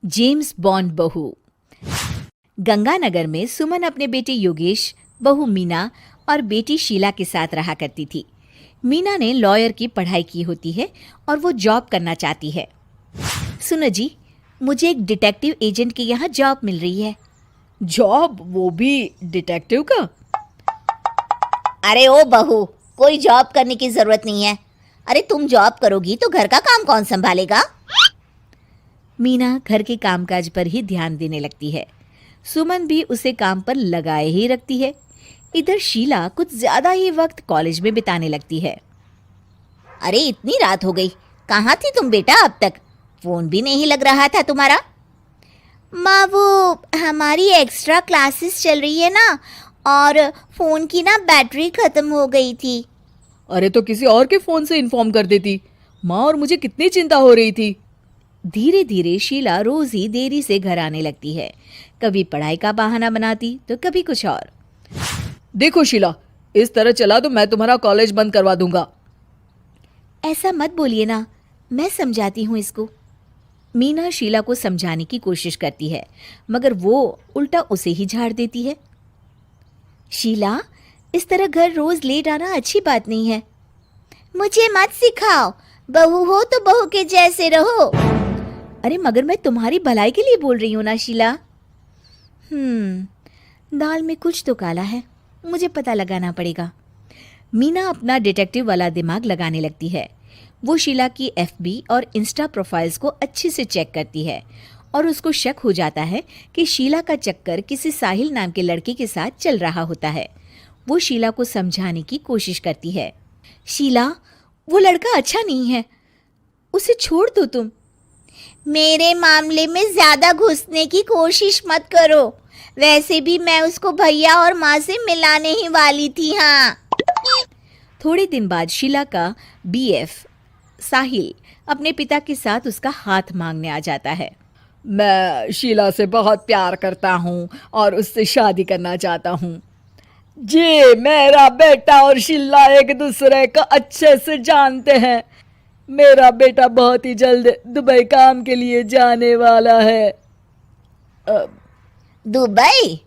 James bond बहू। गंगानगर में सुमन अपने बेटे योगेश, बहू मीना और बेटी शीला के साथ रहा करती थी। मीना ने लॉयर की पढ़ाई की होती है और वो जॉब करना चाहती है। सुनो जी, मुझे एक डिटेक्टिव एजेंट के यहाँ जॉब मिल रही है। जॉब? वो भी डिटेक्टिव का? अरे ओ बहू, कोई जॉब करने की जरूरत नहीं है। अरे तुम जॉब करोगी तो घर का काम कौन संभालेगा? मीना घर के कामकाज पर ही ध्यान देने लगती है। सुमन भी उसे काम पर लगाए ही रखती है। इधर शीला कुछ ज्यादा ही वक्त कॉलेज में बिताने लगती है। अरे इतनी रात हो गई, कहाँ थी तुम बेटा अब तक? फोन भी नहीं लग रहा था तुम्हारा। माँ, वो हमारी एक्स्ट्रा क्लासेस चल रही है ना, और फोन की ना बैटरी खत्म हो गई थी। अरे तो किसी और के फोन से इन्फॉर्म कर देती माँ, और मुझे कितनी चिंता हो रही थी। धीरे धीरे शीला रोज ही देरी से घर आने लगती है। कभी पढ़ाई का बहाना बनाती तो कभी कुछ और। देखो शीला, इस तरह चला तो मैं तुम्हारा कॉलेज बंद करवा दूंगा। ऐसा मत बोलिए ना, मैं समझाती हूँ इसको। मीना शीला को समझाने की कोशिश करती है, मगर वो उल्टा उसे ही झाड़ देती है। शीला, इस तरह घर रोज लेट आना अच्छी बात नहीं है। मुझे मत सिखाओ, बहू हो तो बहू के जैसे रहो। अरे मगर मैं तुम्हारी भलाई के लिए बोल रही हूँ ना शीला। दाल में कुछ तो काला है, मुझे पता लगाना पड़ेगा। मीना अपना डिटेक्टिव वाला दिमाग लगाने लगती है। वो शीला की एफबी और इंस्टा प्रोफाइल्स को अच्छे से चेक करती है और उसको शक हो जाता है कि शीला का चक्कर किसी साहिल नाम के लड़के के साथ चल रहा होता है। वो शीला को समझाने की कोशिश करती है। शीला, वो लड़का अच्छा नहीं है, उसे छोड़ दो तुम। मेरे मामले में ज्यादा घुसने की कोशिश मत करो। वैसे भी मैं उसको भैया और माँ से मिलाने ही वाली थी। हाँ। थोड़े दिन बाद शीला का बीएफ साहिल अपने पिता के साथ उसका हाथ मांगने आ जाता है। मैं शीला से बहुत प्यार करता हूँ और उससे शादी करना चाहता हूँ। जी, मेरा बेटा और शीला एक दूसरे को अच्छे से जानते हैं। मेरा बेटा बहुत ही जल्द दुबई काम के लिए जाने वाला है। दुबई?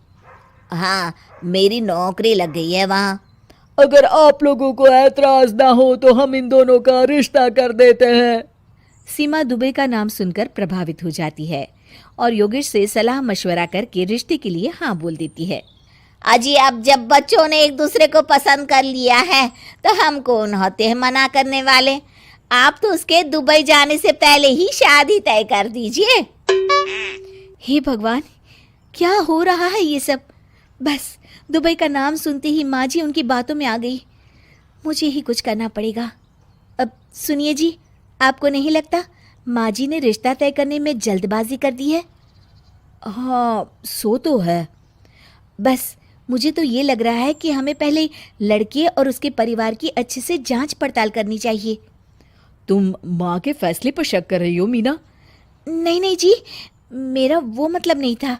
हाँ, मेरी नौकरी लग गई है वहाँ। अगर आप लोगों को ऐतराज ना हो तो हम इन दोनों का रिश्ता कर देते हैं। सीमा दुबई का नाम सुनकर प्रभावित हो जाती है और योगेश से सलाह मशवरा करके रिश्ते के लिए हाँ बोल देती है। अजी, अब जब बच्चों ने एक दूसरे को पसंद कर लिया है तो हम कौन होते हैं मना करने वाले? आप तो उसके दुबई जाने से पहले ही शादी तय कर दीजिए। हे भगवान, क्या हो रहा है ये सब? बस दुबई का नाम सुनते ही माँ जी उनकी बातों में आ गई। मुझे ही कुछ करना पड़ेगा। अब सुनिए जी, आपको नहीं लगता माँ जी ने रिश्ता तय करने में जल्दबाजी कर दी है? हाँ, सो तो है। बस मुझे तो ये लग रहा है कि हमें पहले लड़के और उसके परिवार की अच्छे से जांच पड़ताल करनी चाहिए। तुम माँ के फैसले पर शक कर रही हो मीना? नहीं नहीं जी, मेरा वो मतलब नहीं था।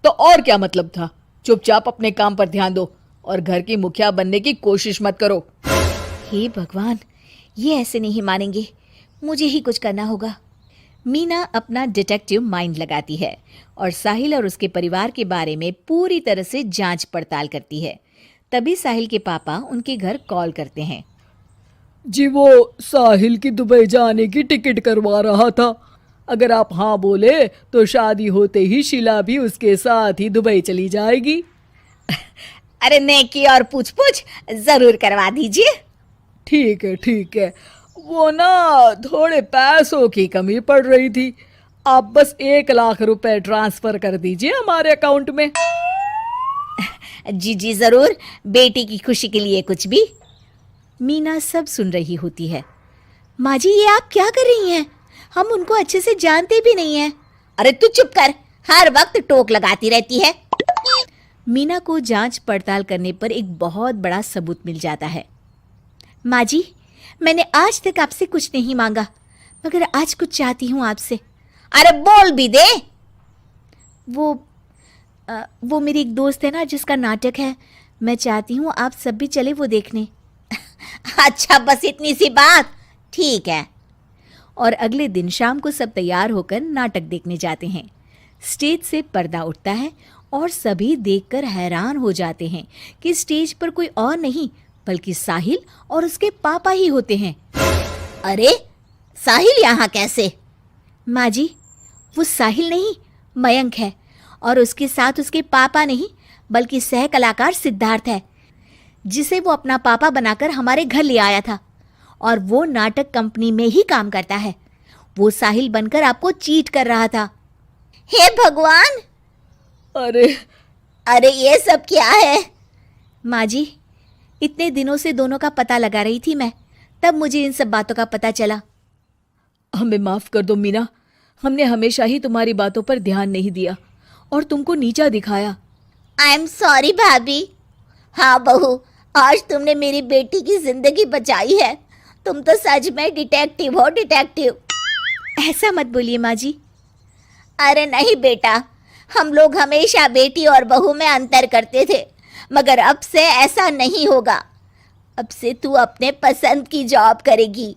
तो और क्या मतलब था? चुपचाप अपने काम पर ध्यान दो और घर की मुखिया बनने की कोशिश मत करो। हे भगवान, ये ऐसे नहीं मानेंगे, मुझे ही कुछ करना होगा। मीना अपना डिटेक्टिव माइंड लगाती है और साहिल और उसके परिवार के बारे में पूरी तरह से जांच पड़ताल करती है। तभी साहिल के पापा उनके घर कॉल करते हैं। जी, वो साहिल की दुबई जाने की टिकट करवा रहा था। अगर आप हाँ बोले तो शादी होते ही शीला भी उसके साथ ही दुबई चली जाएगी। अरे नेकी और पूछ पूछ जरूर करवा दीजिए। ठीक है ठीक है, वो ना थोड़े पैसों की कमी पड़ रही थी। आप बस 1 लाख रुपए ट्रांसफर कर दीजिए हमारे अकाउंट में। जी जी जरूर, बेटी की खुशी के लिए कुछ भी। मीना सब सुन रही होती है। माँ जी, ये आप क्या कर रही हैं? हम उनको अच्छे से जानते भी नहीं हैं। अरे तू चुप कर, हर वक्त टोक लगाती रहती है। मीना को जांच पड़ताल करने पर एक बहुत बड़ा सबूत मिल जाता है। माँ जी, मैंने आज तक आपसे कुछ नहीं मांगा, मगर आज कुछ चाहती हूँ आपसे। अरे बोल भी दे। वो मेरी एक दोस्त है ना जिसका नाटक है, मैं चाहती हूँ आप सब भी चले वो देखने। अच्छा, बस इतनी सी बात? ठीक है। और अगले दिन शाम को सब तैयार होकर नाटक देखने जाते हैं। स्टेज से पर्दा उठता है और सभी देखकर हैरान हो जाते हैं कि स्टेज पर कोई और नहीं बल्कि साहिल और उसके पापा ही होते हैं। अरे साहिल यहाँ कैसे? माँ जी, वो साहिल नहीं मयंक है, और उसके साथ उसके पापा नहीं बल्कि सह कलाकार सिद्धार्थ है, जिसे वो अपना पापा बनाकर हमारे घर ले आया था, और वो नाटक कंपनी में ही काम करता है। वो साहिल बनकर आपको चीट कर रहा था। हे भगवान, अरे अरे ये सब क्या है? माँ जी, इतने दिनों से दोनों का पता लगा रही थी मैं, तब मुझे इन सब बातों का पता चला। हमें माफ कर दो मीना, हमने हमेशा ही तुम्हारी बातों पर ध्यान नहीं दिया और तुमको नीचा दिखाया। आई एम सॉरी भाभी। हाँ बहू, आज तुमने मेरी बेटी की जिंदगी बचाई है। तुम तो सच में डिटेक्टिव हो, डिटेक्टिव। ऐसा मत बोलिए माँ जी। अरे नहीं बेटा, हम लोग हमेशा बेटी और बहू में अंतर करते थे, मगर अब से ऐसा नहीं होगा। अब से तू अपने पसंद की जॉब करेगी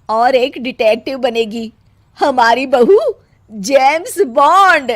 और एक डिटेक्टिव बनेगी, हमारी बहू जेम्स बॉन्ड।